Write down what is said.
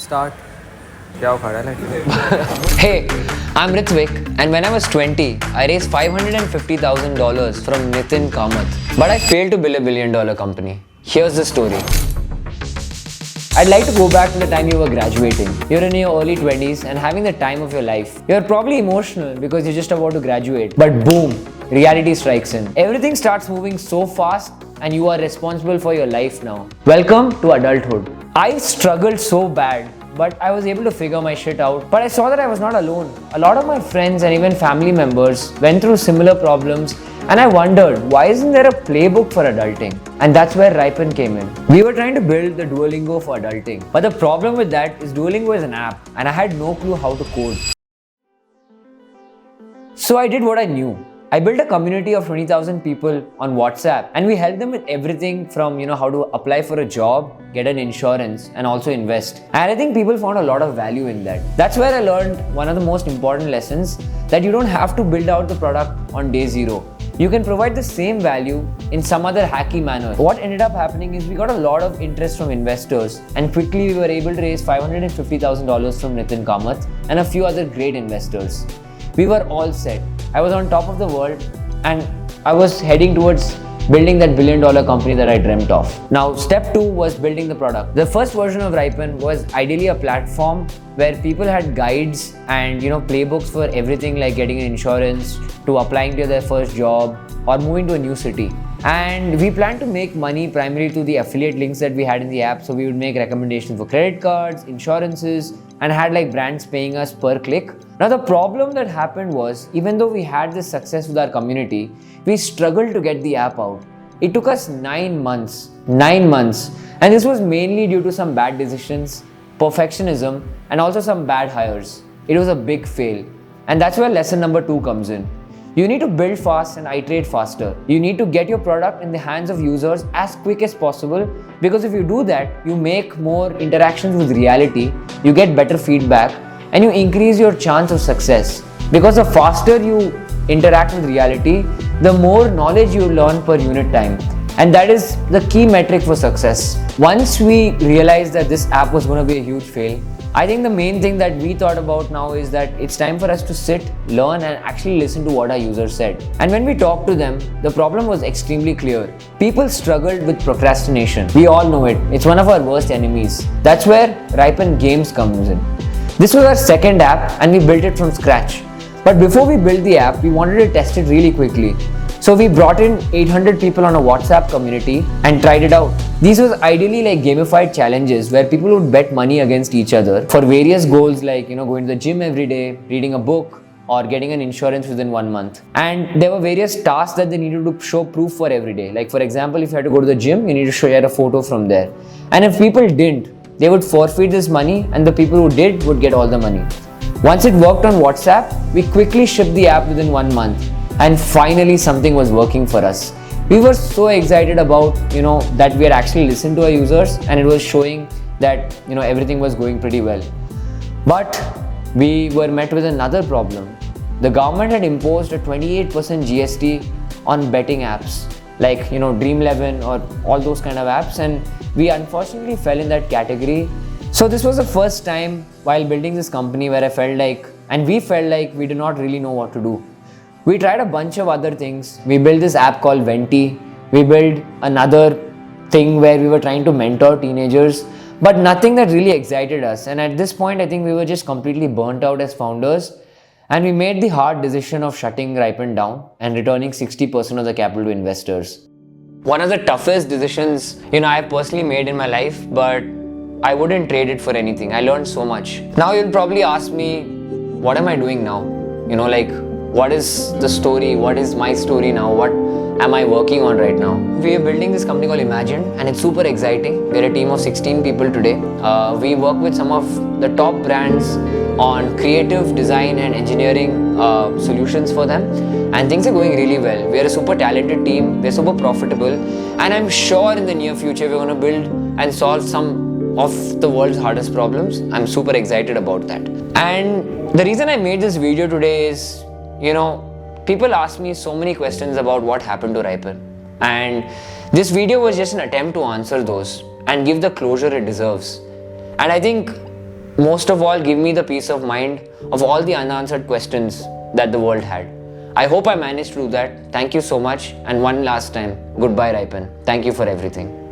Start. क्या उखाड़ा है? Hey, I'm Ritvik, and when I was 20, I raised $550,000 from Nitin Kamath. But I failed to build a billion-dollar company. Here's the story. I'd like to go back to the time you were graduating. You're in your early 20s and having the time of your life. You're probably emotional because you're just about to graduate. But boom, reality strikes in. Everything starts moving so fast and you are responsible for your life now. Welcome to adulthood. I struggled so bad, but I was able to figure my shit out. But I saw that I was not alone. A lot of my friends and even family members went through similar problems, and I wondered, why isn't there a playbook for adulting? And that's where Ripen came in. We were trying to build the Duolingo for adulting. But the problem with that is Duolingo is an app, and I had no clue how to code. So I did what I knew. I built a community of 20,000 people on WhatsApp, and we helped them with everything from how to apply for a job, get an insurance, and also invest. And I think people found a lot of value in that. That's where I learned one of the most important lessons, that you don't have to build out the product on day zero. You can provide the same value in some other hacky manner. What ended up happening is we got a lot of interest from investors, and quickly we were able to raise $550,000 from Nitin Kamath and a few other great investors. We were all set. I was on top of the world and I was heading towards building that billion-dollar company that I dreamt of. Now, step 2 was building the product. The first version of Ripen was ideally a platform where people had guides and playbooks for everything, like getting an insurance, to applying to their first job, or moving to a new city. And we planned to make money primarily through the affiliate links that we had in the app. So we would make recommendations for credit cards, insurances, and had like brands paying us per click. Now the problem that happened was, even though we had this success with our community, we struggled to get the app out. It took us 9 months. 9 months. And this was mainly due to some bad decisions, perfectionism, and also some bad hires. It was a big fail. And that's where lesson number 2 comes in. You need to build fast and iterate faster. You need to get your product in the hands of users as quick as possible, because if you do that, you make more interactions with reality, you get better feedback, and you increase your chance of success. Because the faster you interact with reality, the more knowledge you learn per unit time. And that is the key metric for success. Once we realized that this app was going to be a huge fail, I think the main thing that we thought about now is that it's time for us to sit, learn, and actually listen to what our users said. And when we talked to them, the problem was extremely clear. People struggled with procrastination. We all know it. It's one of our worst enemies. That's where Ripen Games comes in. This was our second app, and we built it from scratch. But before we built the app, we wanted to test it really quickly. So we brought in 800 people on a WhatsApp community and tried it out. These was ideally like gamified challenges where people would bet money against each other for various goals, like going to the gym every day, reading a book, or getting an insurance within 1 month. And there were various tasks that they needed to show proof for every day. Like for example, if you had to go to the gym, you need to share a photo from there. And if people didn't, they would forfeit this money, and the people who did would get all the money. Once it worked on WhatsApp, we quickly shipped the app within 1 month. And finally something was working for us. We were so excited about that we had actually listened to our users, and it was showing that everything was going pretty well. But we were met with another problem. The government had imposed a 28% GST on betting apps like Dream11 or all those kind of apps, and we unfortunately fell in that category. So this was the first time while building this company where we felt like we did not really know what to do. We tried a bunch of other things. We built this app called Venti. We built another thing where we were trying to mentor teenagers, but nothing that really excited us. And at this point, I think we were just completely burnt out as founders. And we made the hard decision of shutting Ripen down and returning 60% of the capital to investors. One of the toughest decisions, I personally made in my life, but I wouldn't trade it for anything. I learned so much. Now you'll probably ask me, what am I doing now? What is the story? What is my story now? What am I working on right now? We are building this company called Imagine, and it's super exciting. We're a team of 16 people today. We work with some of the top brands on creative design and engineering solutions for them, and things are going really well. We're a super talented team. We're super profitable, and I'm sure in the near future we're going to build and solve some of the world's hardest problems. I'm super excited about that. And the reason I made this video today is, people ask me so many questions about what happened to Ripen, and this video was just an attempt to answer those and give the closure it deserves. And I think most of all, give me the peace of mind of all the unanswered questions that the world had. I hope I managed to do that. Thank you so much. And one last time, goodbye, Ripen. Thank you for everything.